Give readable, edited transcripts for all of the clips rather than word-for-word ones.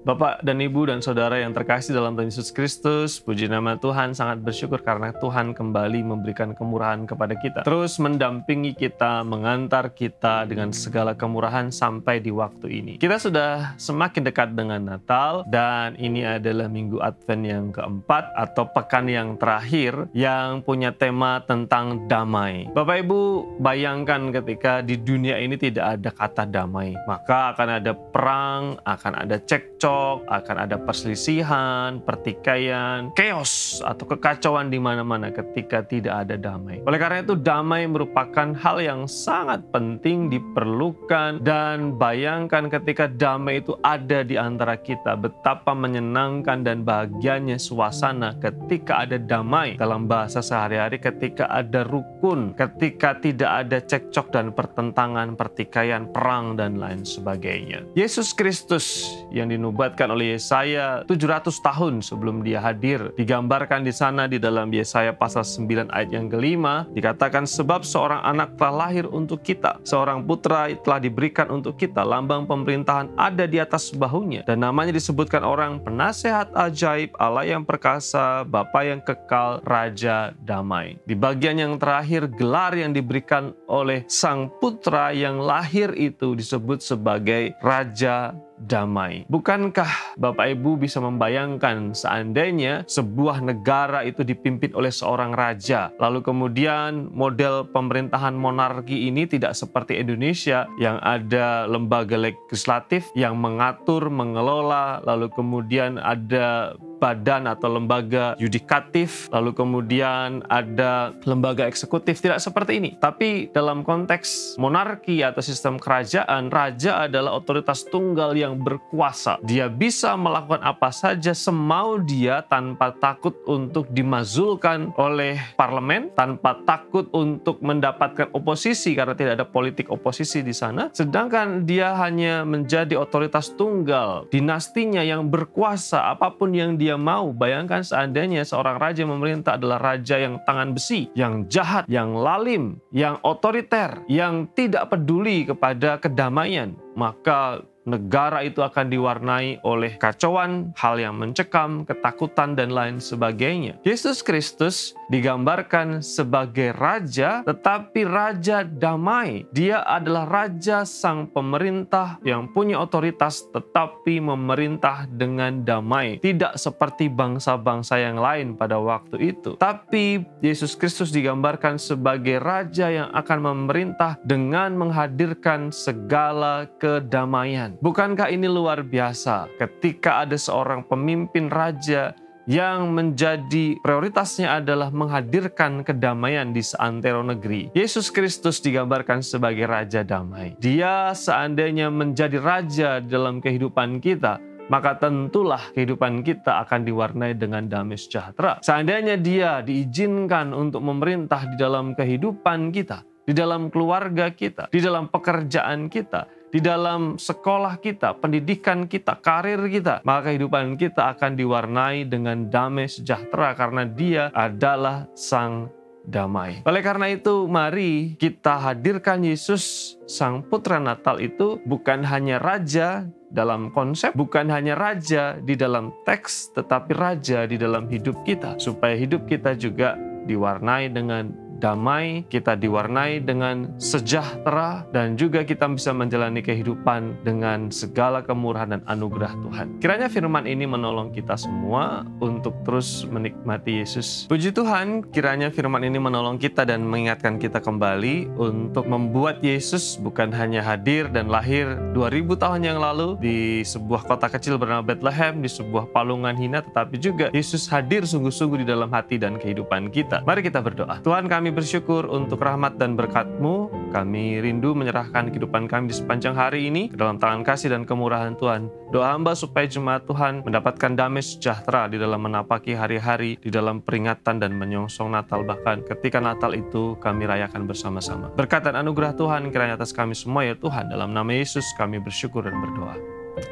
Bapak dan Ibu dan Saudara yang terkasih dalam Tuhan Yesus Kristus, puji nama Tuhan, sangat bersyukur karena Tuhan kembali memberikan kemurahan kepada kita. Terus mendampingi kita, mengantar kita dengan segala kemurahan sampai di waktu ini. Kita sudah semakin dekat dengan Natal dan ini adalah Minggu Advent yang keempat atau pekan yang terakhir yang punya tema tentang damai. Bapak Ibu bayangkan ketika di dunia ini tidak ada kata damai, maka akan ada perang, akan ada cekcok, akan ada perselisihan, pertikaian, chaos atau kekacauan di mana-mana ketika tidak ada damai. Oleh karena itu, damai merupakan hal yang sangat penting, diperlukan, dan bayangkan ketika damai itu ada di antara kita, betapa menyenangkan dan bahagianya suasana ketika ada damai. Dalam bahasa sehari-hari, ketika ada rukun, ketika tidak ada cekcok dan pertentangan, pertikaian, perang, dan lain sebagainya. Yesus Kristus yang dinubuatkan oleh Yesaya 700 tahun sebelum dia hadir, digambarkan di sana di dalam Yesaya pasal 9 ayat yang kelima, dikatakan, sebab seorang anak telah lahir untuk kita, seorang putra telah diberikan untuk kita, lambang pemerintahan ada di atas bahunya, dan namanya disebutkan orang penasehat ajaib, Allah yang perkasa, Bapa yang kekal, Raja damai. Di bagian yang terakhir, gelar yang diberikan oleh sang putra yang lahir itu disebut sebagai Raja damai. Bukankah Bapak Ibu bisa membayangkan seandainya sebuah negara itu dipimpin oleh seorang raja, lalu kemudian model pemerintahan monarki ini tidak seperti Indonesia yang ada lembaga legislatif yang mengatur, mengelola, lalu kemudian ada badan atau lembaga yudikatif, lalu kemudian ada lembaga eksekutif. Tidak seperti ini. Tapi dalam konteks monarki atau sistem kerajaan, raja adalah otoritas tunggal yang berkuasa. Dia bisa melakukan apa saja semau dia tanpa takut untuk dimazulkan oleh parlemen, tanpa takut untuk mendapatkan oposisi karena tidak ada politik oposisi di sana. Sedangkan dia hanya menjadi otoritas tunggal, dinastinya yang berkuasa, apapun yang dia mau. Bayangkan seandainya seorang raja memerintah adalah raja yang tangan besi, yang jahat, yang lalim, yang otoriter, yang tidak peduli kepada kedamaian, maka negara itu akan diwarnai oleh kacauan, hal yang mencekam, ketakutan, dan lain sebagainya. Yesus Kristus digambarkan sebagai raja, tetapi raja damai. Dia adalah raja sang pemerintah yang punya otoritas, tetapi memerintah dengan damai. Tidak seperti bangsa-bangsa yang lain pada waktu itu. Tapi Yesus Kristus digambarkan sebagai raja yang akan memerintah dengan menghadirkan segala kedamaian. Bukankah ini luar biasa ketika ada seorang pemimpin raja yang menjadi prioritasnya adalah menghadirkan kedamaian di seantero negeri. Yesus Kristus digambarkan sebagai Raja Damai. Dia seandainya menjadi raja dalam kehidupan kita, maka tentulah kehidupan kita akan diwarnai dengan damai sejahtera. Seandainya dia diizinkan untuk memerintah di dalam kehidupan kita, di dalam keluarga kita, di dalam pekerjaan kita, di dalam sekolah kita, pendidikan kita, karir kita, maka kehidupan kita akan diwarnai dengan damai sejahtera karena dia adalah sang damai. Oleh karena itu, mari kita hadirkan Yesus, sang putra Natal itu bukan hanya raja dalam konsep, bukan hanya raja di dalam teks, tetapi raja di dalam hidup kita, supaya hidup kita juga diwarnai dengan damai, kita diwarnai dengan sejahtera, dan juga kita bisa menjalani kehidupan dengan segala kemurahan dan anugerah Tuhan. Kiranya firman ini menolong kita semua untuk terus menikmati Yesus. Puji Tuhan, kiranya firman ini menolong kita dan mengingatkan kita kembali untuk membuat Yesus bukan hanya hadir dan lahir 2000 tahun yang lalu di sebuah kota kecil bernama Bethlehem, di sebuah palungan hina, tetapi juga Yesus hadir sungguh-sungguh di dalam hati dan kehidupan kita. Mari kita berdoa. Tuhan, kami bersyukur untuk rahmat dan berkat-Mu. Kami rindu menyerahkan kehidupan kami di sepanjang hari ini ke dalam tangan kasih dan kemurahan Tuhan. Doa hamba supaya jemaat Tuhan mendapatkan damai sejahtera di dalam menapaki hari-hari, di dalam peringatan dan menyongsong Natal, bahkan ketika Natal itu kami rayakan bersama-sama. Berkat dan anugerah Tuhan kiranya atas kami semua ya Tuhan. Dalam nama Yesus kami bersyukur dan berdoa.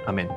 Amin.